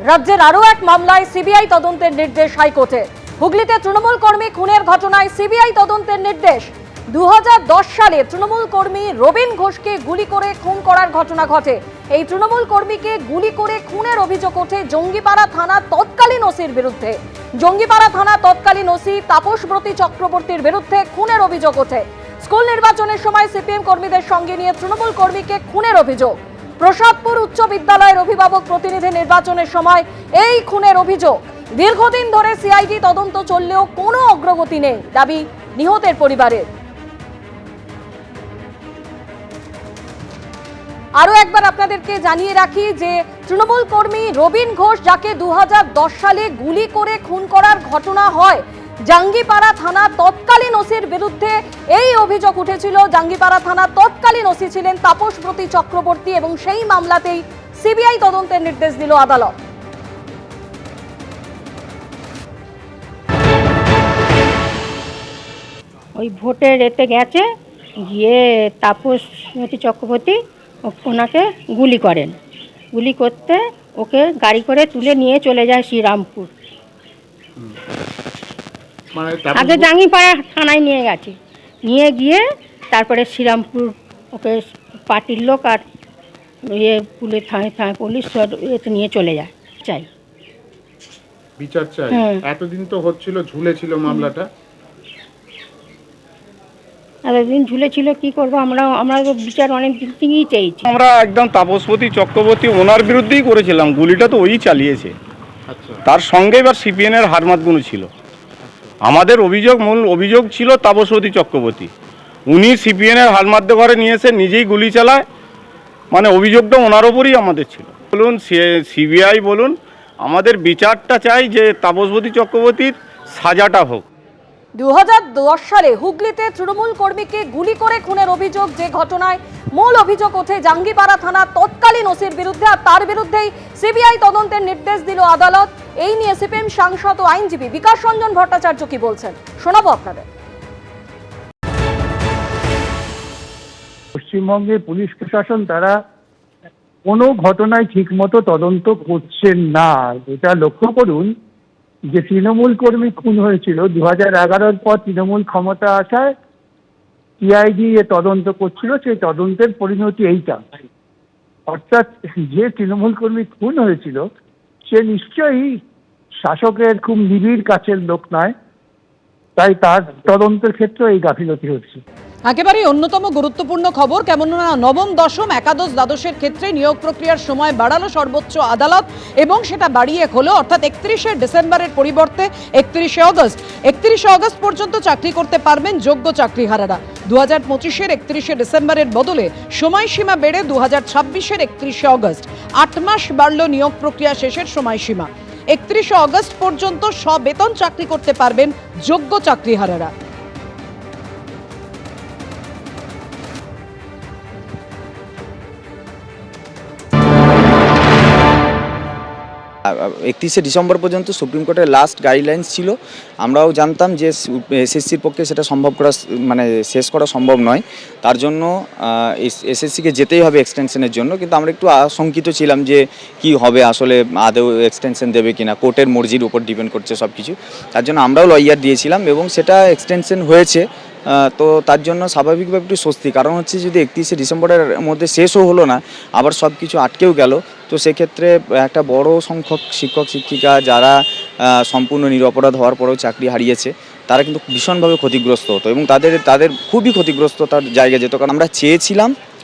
রাজ্যের আরও এক মামলায় সিবিআই তদন্তের নির্দেশ হাইকোর্টে। হুগলিতে তৃণমূল কর্মী খুনের ঘটনায় সিবিআই তদন্তের নির্দেশ। 2010 সালে তৃণমূল কর্মী রবিন ঘোষকে গুলি করে খুন করার ঘটনা ঘটে। এই তৃণমূল কর্মীকে গুলি করে খুনের অভিযোগ ওঠে জঙ্গিপাড়া থানার তৎকালীন ওসির বিরুদ্ধে। জঙ্গিপাড়া থানার তৎকালীন ওসি তাপসব্রতী চক্রবর্তীর বিরুদ্ধে খুনের অভিযোগ ওঠে। স্কুল নির্বাচনের সময় সিপিএম কর্মীদের সঙ্গে নিয়ে তৃণমূল কর্মীকে খুনের অভিযোগ। প্রসাদপুর উচ্চ বিদ্যালয়ের অভিভাবক প্রতিনিধি নির্বাচনের সময় এই খুনের অভিযোগ। দীর্ঘদিন ধরে সিআইডি তদন্ত চললেও কোনো অগ্রগতি নেই, দাবি নিহতের পরিবারের। আরো একবার আপনাদেরকে জানিয়ে রাখি যে তৃণমূল কর্মী রবিন ঘোষ, যাকে 2010 সালে গুলি করে খুন করার ঘটনা হয়, জাঙ্গিপাড়া থানা তৎকালীন ওসির বিরুদ্ধে এই অভিযোগ উঠেছিল। জাঙ্গিপাড়া থানা তৎকালীন ওসি ছিলেন তাপসব্রতী চক্রবর্তী এবং সেই মামলাতেই সিবিআই তদন্তের নির্দেশ দিল আদালত। ওই ভোটের এতে গেছে, গিয়ে তাপসব্রতী চক্রবর্তী ওনাকে গুলি করেন। গুলি করতে ওকে গাড়ি করে তুলে নিয়ে চলে যায় শ্রীরামপুর। আগে জাঙ্গিপাড়া থানায় নিয়ে গেছে, নিয়ে গিয়ে তারপরে শ্রীরামপুর ওকে পার্টির লোক আর পুলিশ থানায় পুলিশ এতে নিয়ে চলে যায়। চাই বিচার চাই। এতদিন তো হচ্ছিল, ঝুলেছিল মামলাটা, এতদিন ঝুলেছিল, কি করবো আমরা বিচার অনেক দিন থেকেই চেয়েছি। আমরা একদম তাপসব্রতী চক্রবর্তী ওনার বিরুদ্ধেই করেছিলাম, গুলিটা তো ওই চালিয়েছে। তার সঙ্গে এবার সিপিএনের হারমাতগুলো ছিল। আমাদের মূল অভিযোগ ছিল তাপসব্রতী চক্রবর্তী, উনি সিপিএনের হারমাত ঘরে নিয়ে এসে নিজেই গুলি চালায়, মানে অভিযোগটা ওনার ওপরই আমাদের ছিল। বলুন সিবিআই বলুন, আমাদের বিচারটা চাই যে তাপসব্রতী চক্রবর্তীর সাজাটা হোক। 2010 সালে হুগলিতে তৃণমূল কর্মীকে গুলি করে খুনের অভিযোগ, যে ঘটনায় মূল অভিযোগ ওঠে জাঙ্গিপাড়া থানা তৎকালীন ওসির বিরুদ্ধে, আর তার বিরুদ্ধেই সিবিআই তদন্তের নির্দেশ দিল আদালত। এই নিয়ে সিপিএম সাংসদ ও আইনজীবী বিকাশ রঞ্জন ভট্টাচার্য কি বলছেন শোনাবো আপনাদের। পশ্চিমবঙ্গের পুলিশ প্রশাসন তারা কোনো ঘটনায় ঠিকমতো তদন্ত করছেন না। এটা লক্ষ্য করুন যে তৃণমূল কর্মী খুন হয়েছিল 2011-র পর তৃণমূল ক্ষমতা আসায় সিআইডি তদন্ত করছিল, সেই তদন্তের পরিণতি এইটা। অর্থাৎ যে তৃণমূল কর্মী খুন হয়েছিল সে নিশ্চয়ই শাসকের খুব নিবিড় কাছের লোক নয়, তাই তার তদন্তের ক্ষেত্রে এই গাফিলতি হচ্ছে। একেবারেই অন্যতম গুরুত্বপূর্ণ খবর, কেননা নবম, দশম, একাদশ, দ্বাদশের ক্ষেত্রে নিয়োগ প্রক্রিয়ার সময় বাড়ালো সর্বোচ্চ আদালত, এবং সেটা বাড়িয়ে হলো অর্থাৎ 31শে ডিসেম্বরের পরিবর্তে 31শে অগস্ট। 31শে অগস্ট পর্যন্ত চাকরি করতে পারবেন যোগ্য চাকরিহারারা। 2025-এর 31শে ডিসেম্বরের বদলে সময়সীমা বেড়ে 2026-এর 31শে অগস্ট। 8 মাস বাড়ল নিয়োগ প্রক্রিয়া শেষের সময়সীমা। 31শে অগস্ট পর্যন্ত সবেতন চাকরি করতে পারবেন যোগ্য চাকরিহারারা। 31শে ডিসেম্বর পর্যন্ত সুপ্রিম কোর্টের লাস্ট গাইডলাইন্স ছিল। আমরাও জানতাম যে এসএসসির পক্ষে সেটা সম্ভব করা, মানে শেষ করা সম্ভব নয়, তার জন্য এসএসসিকে যেতেই হবে এক্সটেনশনের জন্য। কিন্তু আমরা একটু আশঙ্কিত ছিলাম যে কি হবে, আসলে আদৌ এক্সটেনশন দেবে কিনা, কোর্টের মর্জির উপর ডিপেন্ড করছে সব কিছু। তার জন্য আমরাও লয়ার দিয়েছিলাম এবং সেটা এক্সটেনশন হয়েছে। তো তার জন্য স্বাভাবিকভাবে একটু স্বস্তি, কারণ হচ্ছে যদি 31শে ডিসেম্বরের মধ্যে শেষও হলো না, আবার সব কিছু আটকেও গেল, তো সেক্ষেত্রে একটা বড় সংখ্যক শিক্ষক শিক্ষিকা যারা সম্পূর্ণ নিরপরাধ হওয়ার পরেও চাকরি হারিয়েছে, তারা কিন্তু ভীষণভাবে ক্ষতিগ্রস্ত হতো এবং তাদের খুবই ক্ষতিগ্রস্ত তার জায়গা যেত। কারণ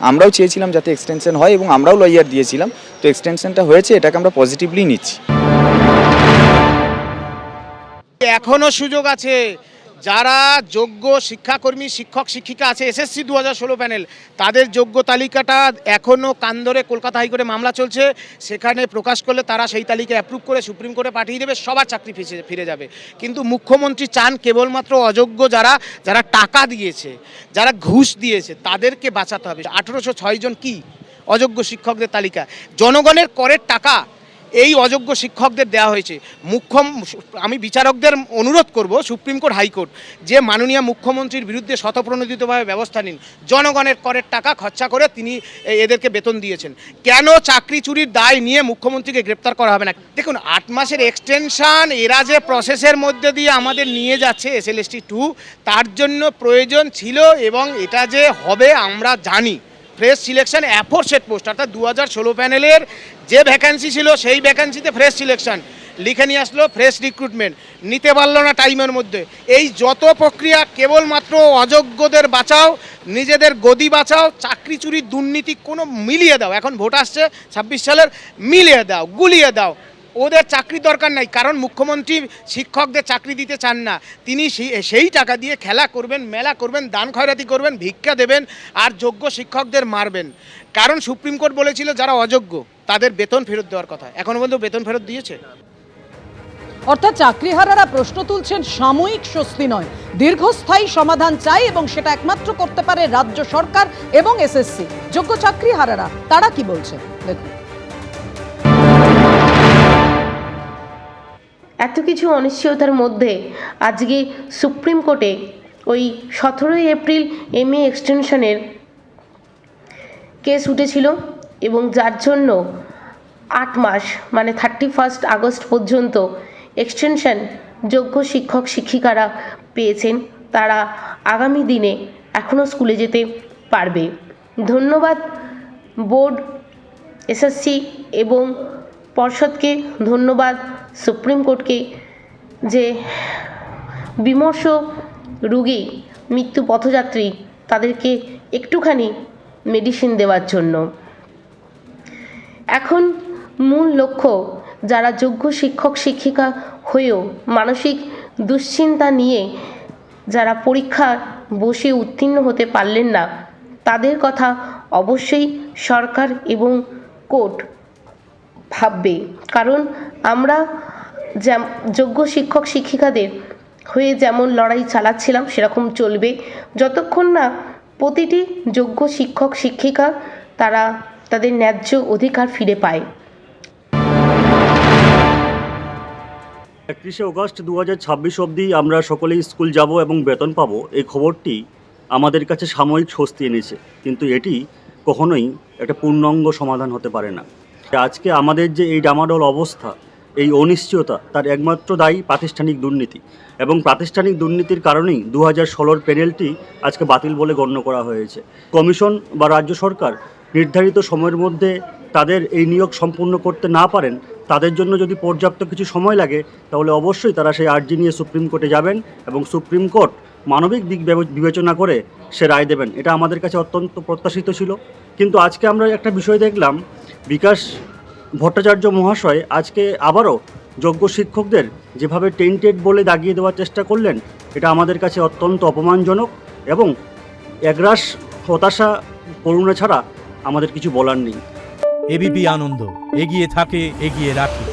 আমরাও চেয়েছিলাম যাতে এক্সটেনশন হয় এবং আমরাও লয়ার দিয়েছিলাম, তো এক্সটেনশনটা হয়েছে, এটাকে আমরা পজিটিভলি নিচ্ছি। এখনও সুযোগ আছে, যারা যোগ্য শিক্ষাকর্মী শিক্ষক শিক্ষিকা আছে এসএসসি 2016 প্যানেল, তাদের যোগ্য তালিকাটা এখনও কান ধরে কলকাতা হাইকোর্টে মামলা চলছে, সেখানে প্রকাশ করলে তারা সেই তালিকা অ্যাপ্রুভ করে সুপ্রিম কোর্টে পাঠিয়ে দেবে, সবার চাকরি ফিরে যাবে। কিন্তু মুখ্যমন্ত্রী চান কেবলমাত্র অযোগ্য যারা টাকা দিয়েছে, যারা ঘুষ দিয়েছে, তাদেরকে বাঁচাতে হবে। 1806 জন কি অযোগ্য শিক্ষকদের তালিকা, জনগণের করের টাকা এই অযোগ্য শিক্ষকদের দেওয়া হয়েছে। আমি বিচারকদের অনুরোধ করব, সুপ্রিম কোর্ট, হাইকোর্ট, যে মাননীয় মুখ্যমন্ত্রীর বিরুদ্ধে শতপ্রণোদিতভাবে ব্যবস্থা নিন। জনগণের করের টাকা খরচা করে তিনি এদেরকে বেতন দিয়েছেন, কেন চাকরি চুরির দায় নিয়ে মুখ্যমন্ত্রীকে গ্রেপ্তার করা হবে না? দেখুন, 8 মাসের এক্সটেনশন এরা যে প্রসেসের মধ্যে দিয়ে আমাদের নিয়ে যাচ্ছে SLST 2, তার জন্য প্রয়োজন ছিল, এবং এটা যে হবে আমরা জানি। ফ্রেশ সিলেকশন অ্যাফোরসেট পোস্ট, অর্থাৎ 2016 প্যানেলের যে ভ্যাকান্সি ছিল সেই ভ্যাকান্সিতে ফ্রেশ সিলেকশন লিখে নিয়ে আসলো, ফ্রেশ রিক্রুটমেন্ট নিতে পারলো না টাইমের মধ্যে। এই যত প্রক্রিয়া কেবলমাত্র অযোগ্যদের বাঁচাও, নিজেদের গদি বাঁচাও, চাকরি চুরির দুর্নীতি কোনো মিলিয়ে দাও। এখন ভোট আসছে 26 সালের, মিলিয়ে দাও, গুলিয়ে দাও। ওদের চাকরি দরকার নাই, কারণ মুখ্যমন্ত্রী শিক্ষকদের চাকরি দিতে চান না। তিনি সেই টাকা দিয়ে খেলা করবেন, মেলা করবেন, দান খয়রাতি করবেন, ভিক্ষা দেবেন, আর যোগ্য শিক্ষকদের মারবেন। কারণ সুপ্রিম কোর্ট বলেছিল যারা অযোগ্য তাদের বেতন ফেরত দেওয়ার কথা, এখনো পর্যন্ত বেতন ফেরত দিয়েছে? অর্থাৎ চাকরিহারারা প্রশ্ন তুলছেন, সাময়িক স্বস্তি নয়, দীর্ঘস্থায়ী সমাধান চাই, এবং সেটা একমাত্র করতে পারে রাজ্য সরকার এবং SSC। যোগ্য চাকরিহারারা তারা কি বলছে দেখুন। এত কিছু অনিশ্চয়তার মধ্যে আজকে সুপ্রিম কোর্টে ওই 17 এপ্রিল MA এক্সটেনশনের কেস উঠেছিল, এবং যার জন্য 8 মাস মানে 31 আগস্ট পর্যন্ত এক্সটেনশন যোগ্য শিক্ষক শিক্ষিকারা পেয়েছেন। তারা আগামী দিনে এখনও স্কুলে যেতে পারবে। ধন্যবাদ বোর্ড, SSC এবং পর্ষদকে, ধন্যবাদ সুপ্রিম কোর্টকে, যে বিমর্ষ রোগী, মৃত্যু পথযাত্রী, তাদেরকে একটুখানি মেডিসিন দেওয়ার জন্য। এখন মূল লক্ষ্য, যারা যোগ্য শিক্ষক শিক্ষিকা হয়েও মানসিক দুশ্চিন্তা নিয়ে যারা পরীক্ষা বসে উত্তীর্ণ হতে পারলেন না, তাদের কথা অবশ্যই সরকার এবং কোর্ট ভাববে। কারণ আমরা যোগ্য শিক্ষক শিক্ষিকাদের হয়ে যেমন লড়াই চালাচ্ছিলাম সেরকম চলবে, যতক্ষণ না প্রতিটি যোগ্য শিক্ষক শিক্ষিকা তারা তাদের ন্যায্য অধিকার ফিরে পায়। 31 অগস্ট 2026 অবধি আমরা সকলেই স্কুল যাব এবং বেতন পাবো, এই খবরটি আমাদের কাছে সাময়িক স্বস্তি এনেছে, কিন্তু এটি কখনোই একটা পূর্ণাঙ্গ সমাধান হতে পারে না। আজকে আমাদের যে এই ডামাডোল অবস্থা, এই অনিশ্চয়তা, তার একমাত্র দায়ী প্রাতিষ্ঠানিক দুর্নীতি, এবং প্রাতিষ্ঠানিক দুর্নীতির কারণেই 2016 প্যানেলটি আজকে বাতিল বলে গণ্য করা হয়েছে। কমিশন বা রাজ্য সরকার নির্ধারিত সময়ের মধ্যে তাদের এই নিয়োগ সম্পূর্ণ করতে না পারেন, তাদের জন্য যদি পর্যাপ্ত কিছু সময় লাগে, তাহলে অবশ্যই তারা সেই আর্জি নিয়ে সুপ্রিম কোর্টে যাবেন, এবং সুপ্রিম কোর্ট মানবিক দিক বিবেচনা করে সে রায় দেবেন। এটা আমাদের কাছে অত্যন্ত প্রত্যাশিত ছিল। কিন্তু আজকে আমরা একটা বিষয় দেখলাম, বিকাশ ভট্টাচার্য মহাশয় আজকে আবারও যোগ্য শিক্ষকদের যেভাবে টেন্টেড বলে দাগিয়ে দেওয়ার চেষ্টা করলেন, এটা আমাদের কাছে অত্যন্ত অপমানজনক, এবং একরাশ হতাশা, করুণা ছাড়া আমাদের কিছু বলার নেই। এবিপি আনন্দ, এগিয়ে থাকে, এগিয়ে রাখে।